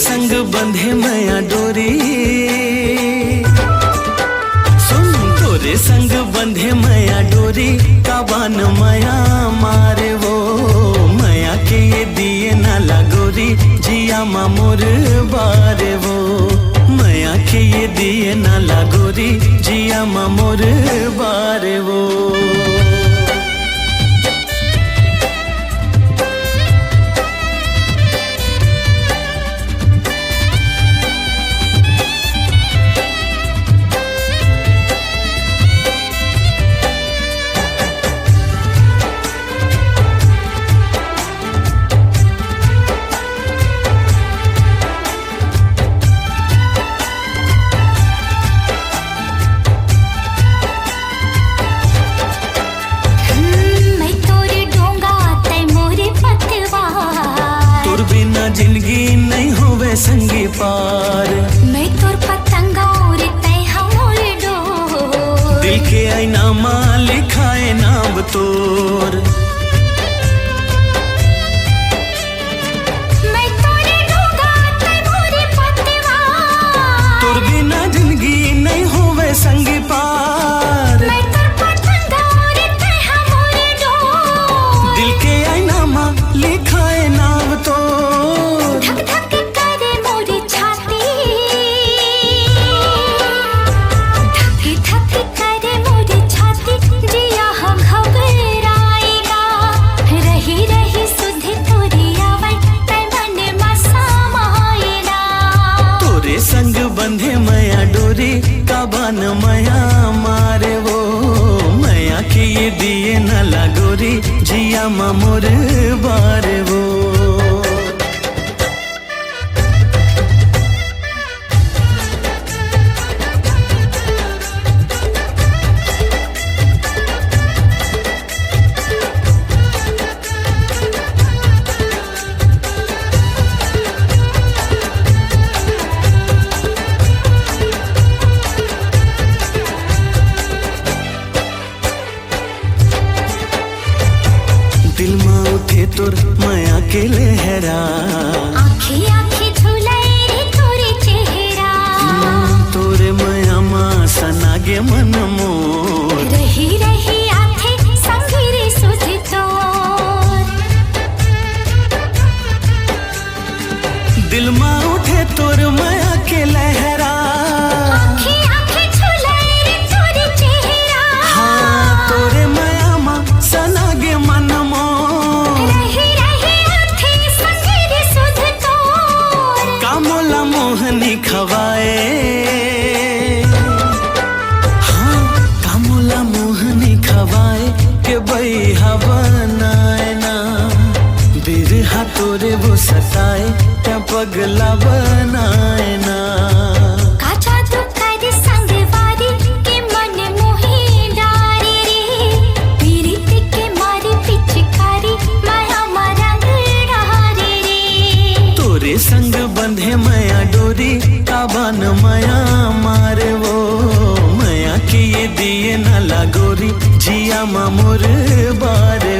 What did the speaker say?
संग बंधे मया डोरी, सुन तोरे संग बंधे मया डोरी, काबान मया मारे वो मया के ये दिए नाला गोरी, जिया मा मोर बारे वो मया के ये दिए नाला गोरी, जिया मा मोर बारे वो। जिंदगी नहीं होवे संगी पार, मैं तोर पतंगा और तै हमर डोर, दिल के आईना मां लिखाए नाम तोर। मैं तोरे डोगा तै मोरे पतवा, तोर बिना जिंदगी नहीं होवे संगी पार, मैं तोर पतंगा और तै हमर डोर, दिल के आईना मां लिखाए नाम तोर। संग बंधे मया डोरी, काबान मया मारे वो मया के ये दिए नाला गोरी, जिया मा मोर बारे वो। दिल में उठे तोर माया के लहरा, आँखी आँखी झुलाए रे तोरे चेहरा, तोरे माया माँ सनागे मन मोर, रही रही आथे संगी रे सुध तोर। दिल में उठे तोर माया के लहरा, आँखी आँखी झुलाए रे तोरे चेहरा, हाँ तोरे माया माँ सनागे मन मोर, रही रही आथे संगी रे सुध तोर। कामोला मोहनी खवाए, हाँ कामोला मोहनी खवाए के बैहा बनाए ना, बिरहा तोरे वो सताए क्या पगला बनाए ना। काचा तू कर संगवारी के मन मोही डारे रे, पीरित के मारी पिचकारी माया मरंग डारे रे। तोरे संग बंधे मया डोरी, काबान मया मारे वो मया के ये दिए नाला गोरी, जिया मा मोर बारे